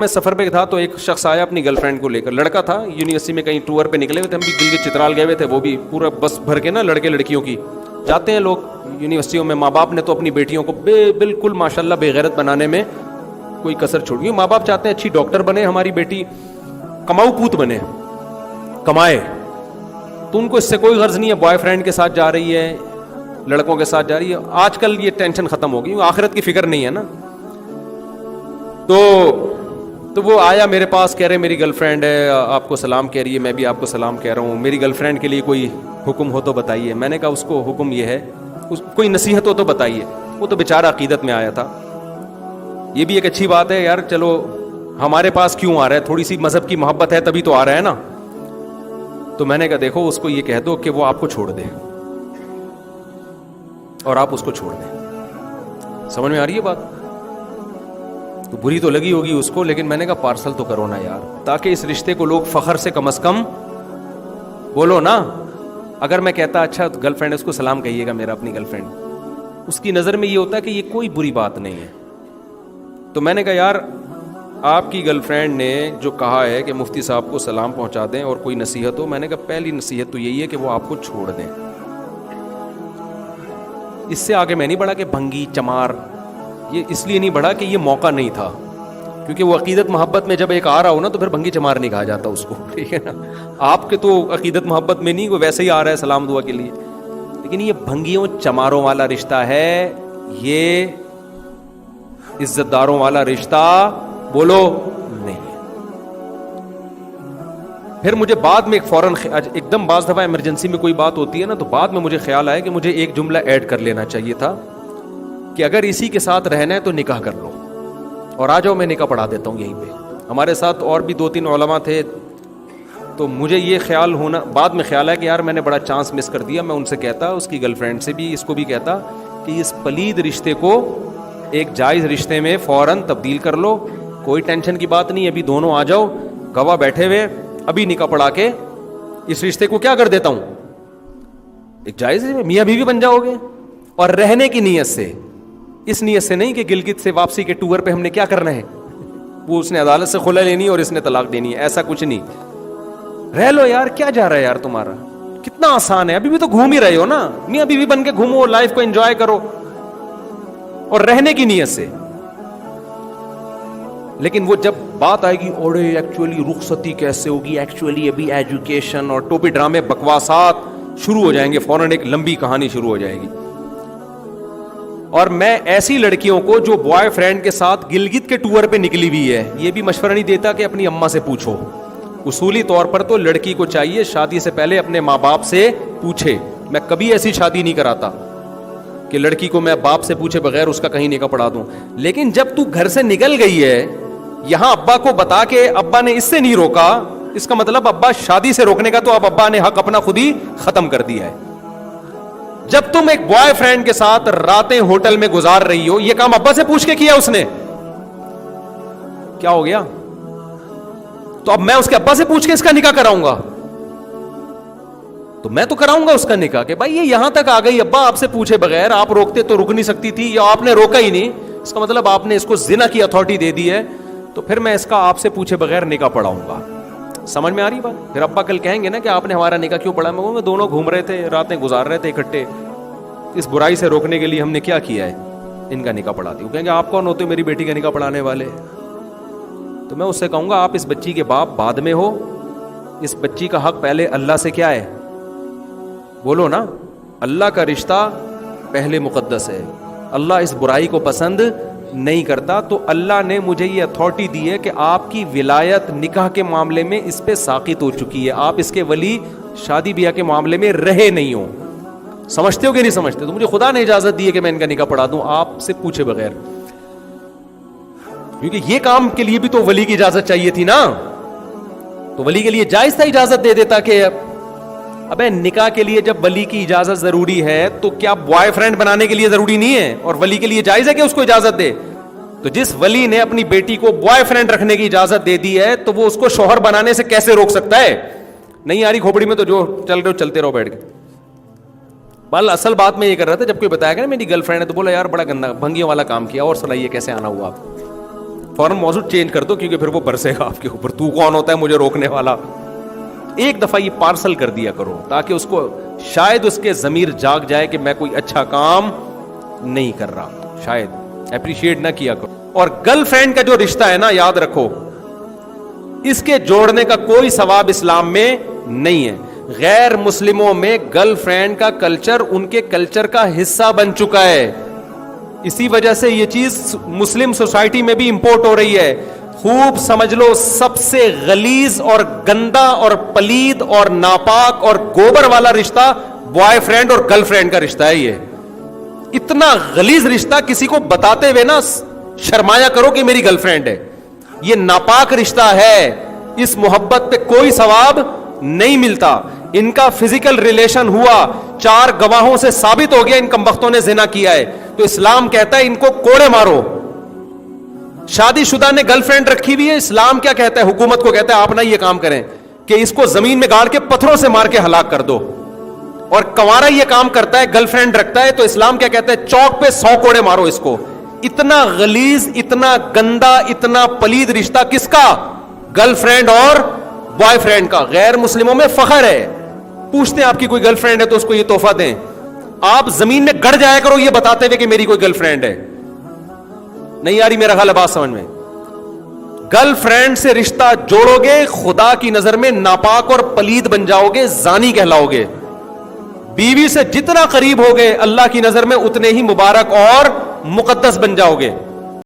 میں سفر پہ تھا تو ایک شخص آیا اپنی گرل فرینڈ کو لے کر, لڑکا تھا, یونیورسٹی میں کہیں ٹور پہ نکلے ہوئے تھے, ہم بھی گلگت چترال گئے ہوئے تھے, وہ بھی پورا بس بھر کے نا لڑکے لڑکیوں کی جاتے ہیں لوگ یونیورسٹیوں میں. ماں باپ نے تو اپنی بیٹیوں کو بالکل ماشاءاللہ بے غیرت بنانے میں کوئی کسر چھوڑی. ماں باپ چاہتے ہیں اچھی ڈاکٹر بنے ہماری بیٹی, کماؤ پوت بنے, کمائے, تو ان کو اس سے کوئی غرض نہیں ہے بوائے فرینڈ کے ساتھ جا رہی ہے, لڑکوں کے ساتھ جا رہی ہے. آج کل یہ ٹینشن ختم ہو گئی, آخرت کی فکر نہیں ہے نا. تو وہ آیا میرے پاس, کہہ رہے میری گرل فرینڈ ہے, آپ کو سلام کہہ رہی ہے, میں بھی آپ کو سلام کہہ رہا ہوں, میری گرل فرینڈ کے لیے کوئی حکم ہو تو بتائیے. میں نے کہا اس کو حکم یہ ہے, کوئی نصیحت ہو تو بتائیے. وہ تو بیچارہ عقیدت میں آیا تھا. یہ بھی ایک اچھی بات ہے یار, چلو ہمارے پاس کیوں آ رہا ہے, تھوڑی سی مذہب کی محبت ہے تبھی تو آ رہا ہے نا. تو میں نے کہا دیکھو اس کو یہ کہہ دو کہ وہ آپ کو چھوڑ دے اور آپ اس کو چھوڑ دیں. سمجھ میں آ رہی ہے بات؟ تو بری تو لگی ہوگی اس کو, لیکن میں نے کہا پارسل تو کرو نا یار, تاکہ اس رشتے کو لوگ فخر سے کم از کم بولو نا. اگر میں کہتا اچھا گرل فرینڈ اس کو سلام کہیے گا میرا, اپنی گرل فرینڈ, اس کی نظر میں یہ ہوتا ہے کہ یہ کوئی بری بات نہیں ہے. تو میں نے کہا یار آپ کی گرل فرینڈ نے جو کہا ہے کہ مفتی صاحب کو سلام پہنچا دیں اور کوئی نصیحت ہو, میں نے کہا پہلی نصیحت تو یہی ہے کہ وہ آپ کو چھوڑ دیں. اس سے آگے میں نہیں بڑھا کہ بھنگی چمار, یہ اس لیے نہیں بڑھا کہ یہ موقع نہیں تھا, کیونکہ وہ عقیدت محبت میں جب ایک آ رہا ہو نا تو پھر بھنگی چمار نہیں کہا جاتا اس کو, ٹھیک ہے نا. آپ کے تو عقیدت محبت میں نہیں, وہ ویسے ہی آ رہا ہے سلام دعا کے لیے, لیکن یہ بھنگیوں چماروں والا رشتہ ہے, یہ عزت داروں والا رشتہ بولو نہیں. پھر مجھے بعد میں فوراً ایک دم بعض دفعہ ایمرجنسی میں کوئی بات ہوتی ہے نا, تو بعد میں مجھے خیال آیا کہ مجھے ایک جملہ ایڈ کر لینا چاہیے تھا کہ اگر اسی کے ساتھ رہنا ہے تو نکاح کر لو اور آ جاؤ, میں نکاح پڑھا دیتا ہوں یہیں پہ. ہمارے ساتھ اور بھی 2-3 علماء تھے, تو مجھے یہ خیال ہونا بعد میں خیال ہے کہ یار میں نے بڑا چانس مس کر دیا. میں ان سے کہتا, اس کی گرل فرینڈ سے بھی, اس کو بھی کہتا کہ اس پلید رشتے کو ایک جائز رشتے میں فوراً تبدیل کر لو, کوئی ٹینشن کی بات نہیں. ابھی دونوں آ جاؤ, گواہ بیٹھے ہوئے, ابھی نکاح پڑھا کے اس رشتے کو کیا کر دیتا ہوں, ایک جائز میاں بیوی بن جاؤ گے. اور رہنے کی نیت سے, اس نیت سے نہیں کہ گلگت سے واپسی کے ٹور پہ ہم نے کیا کرنا ہے, وہ اس نے عدالت سے خلا لینی اور اس نے طلاق دینی ہے, ایسا کچھ نہیں. رہ لو یار, کیا جا رہا ہے یار تمہارا, کتنا آسان ہے. ابھی بھی تو گھوم ہی رہے ہو نا, میاں بیوی بن کے گھومو, لائف کو انجوائے کرو اور رہنے کی نیت سے. لیکن وہ جب بات آئے گی اوڑے ایکچولی رخصتی کیسے ہوگی, ایکچولی ابھی ایجوکیشن اور ٹوپی ڈرامے بکواسات شروع ہو جائیں گے, فوراً ایک لمبی کہانی شروع ہو جائے گی. اور میں ایسی لڑکیوں کو جو بوائے فرینڈ کے ساتھ گلگت کے ٹور پہ نکلی ہوئی ہے, یہ بھی مشورہ نہیں دیتا کہ اپنی اماں سے پوچھو. اصولی طور پر تو لڑکی کو چاہیے شادی سے پہلے اپنے ماں باپ سے پوچھے. میں کبھی ایسی شادی نہیں کراتا کہ لڑکی کو میں باپ سے پوچھے بغیر اس کا کہیں نکاح پڑھا دوں. لیکن جب تو گھر سے نکل گئی ہے, یہاں ابا کو بتا کے ابا نے اس سے نہیں روکا, اس کا مطلب ابا شادی سے روکنے کا تو اب ابا نے حق اپنا خود ہی ختم کر دیا ہے. جب تم ایک بوائے فرینڈ کے ساتھ راتیں ہوٹل میں گزار رہی ہو, یہ کام ابا سے پوچھ کے کیا اس نے, کیا ہو گیا؟ تو اب میں اس کے ابا سے پوچھ کے اس کا نکاح کراؤں گا, تو میں تو کراؤں گا اس کا نکاح کہ بھائی یہ یہاں تک آ گئی, ابا آپ سے پوچھے بغیر, آپ روکتے تو رک نہیں سکتی تھی, یا آپ نے روکا ہی نہیں, اس کا مطلب آپ نے اس کو زنا کی اتھارٹی دے دی ہے, تو پھر میں اس کا آپ سے پوچھے بغیر نکاح پڑھاؤں گا. سمجھ میں آ رہی بات؟ پھر ابا کل کہیں گے نا کہ آپ نے ہمارا نکاح کیوں پڑھا. میں دونوں گھوم رہے تھے, راتیں گزار رہے تھے اکٹھے, اس برائی سے روکنے کے لیے ہم نے کیا کیا ہے, ان کا نکاح پڑھا دی. کہیں گے آپ کون ہوتے میری بیٹی کا نکاح پڑھانے والے؟ تو میں اس سے کہوں گا آپ اس بچی کے باپ بعد میں ہو, اس بچی کا حق پہلے اللہ سے کیا ہے, بولو نا. اللہ کا رشتہ پہلے مقدس ہے, اللہ اس برائی کو پسند نہیں کرتا. تو اللہ نے مجھے یہ اتھارٹی دی ہے کہ آپ کی ولایت نکاح کے معاملے میں اس پہ ساقط ہو چکی ہے, آپ اس کے ولی شادی بیاہ کے معاملے میں رہے نہیں ہو. سمجھتے ہو کہ نہیں سمجھتے؟ تو مجھے خدا نے اجازت دی ہے کہ میں ان کا نکاح پڑھا دوں آپ سے پوچھے بغیر, کیونکہ یہ کام کے لیے بھی تو ولی کی اجازت چاہیے تھی نا. تو ولی کے لیے جائز تھا اجازت دے دیتا کہ ابے نکاح کے لیے جب ولی کی اجازت ضروری ہے تو کیا بوائے فرینڈ بنانے کے لیے ضروری نہیں ہے, اور ولی کے لیے جائز ہے کہ اس کو اجازت دے. تو جس ولی نے اپنی بیٹی کو بوائے فرینڈ رکھنے کی اجازت دے دی ہے تو وہ اس کو شوہر بنانے سے کیسے روک سکتا ہے؟ نہیں آ رہی کھوپڑی میں تو جو چل رہے ہو چلتے رہو بیٹھ کے. بل اصل بات میں یہ کر رہا تھا, جب کوئی بتایا گیا نا میری گرل فرینڈ ہے, تو بولا یار بڑا گندا بھنگیوں والا کام کیا, اور سنائیے کیسے آنا ہوا آپ. فوراً موضوع چینج کر دو, کیونکہ پھر وہ برسے گا آپ کے اوپر, تو کون ہوتا ہے مجھے روکنے والا. ایک دفعہ یہ پارسل کر دیا کرو تاکہ اس کو شاید اس کے ضمیر جاگ جائے کہ میں کوئی اچھا کام نہیں کر رہا, شاید اپریشیٹ نہ کیا کرو. اور گرل فرینڈ کا جو رشتہ ہے نا, یاد رکھو اس کے جوڑنے کا کوئی ثواب اسلام میں نہیں ہے. غیر مسلموں میں گرل فرینڈ کا کلچر ان کے کلچر کا حصہ بن چکا ہے, اسی وجہ سے یہ چیز مسلم سوسائٹی میں بھی امپورٹ ہو رہی ہے. خوب سمجھ لو, سب سے غلیظ اور گندا اور پلید اور ناپاک اور گوبر والا رشتہ بوائے فرینڈ اور گرل فرینڈ کا رشتہ ہے. یہ اتنا غلیظ رشتہ, کسی کو بتاتے ہوئے نا شرمایا کرو کہ میری گرل فرینڈ ہے. یہ ناپاک رشتہ ہے, اس محبت پہ کوئی ثواب نہیں ملتا. ان کا فزیکل ریلیشن ہوا, 4 گواہوں سے ثابت ہو گیا ان کمبختوں نے زنا کیا ہے, تو اسلام کہتا ہے ان کو کوڑے مارو. شادی شدہ نے گرل فرینڈ رکھی ہوئی ہے, اسلام کیا کہتا ہے, حکومت کو کہتا ہے آپ نہ یہ کام کریں کہ اس کو زمین میں گاڑ کے پتھروں سے مار کے ہلاک کر دو. اور کنوارا یہ کام کرتا ہے, گرل فرینڈ رکھتا ہے, تو اسلام کیا کہتا ہے, چوک پہ 100 کوڑے مارو اس کو. اتنا غلیظ, اتنا گندا, اتنا پلید رشتہ کس کا, گرل فرینڈ اور بوائے فرینڈ کا. غیر مسلموں میں فخر ہے, پوچھتے ہیں آپ کی کوئی گرل فرینڈ ہے تو اس کو یہ تحفہ دیں. آپ زمین میں گڑ جایا کرو یہ بتاتے ہوئے کہ میری کوئی گرل فرینڈ ہے. نہیں آ رہی میرا خیال بات سمجھ میں؟ گرل فرینڈ سے رشتہ جوڑو گے, خدا کی نظر میں ناپاک اور پلید بن جاؤ گے, زانی کہلاؤ گے. بیوی سے جتنا قریب ہوگے اللہ کی نظر میں اتنے ہی مبارک اور مقدس بن جاؤ گے.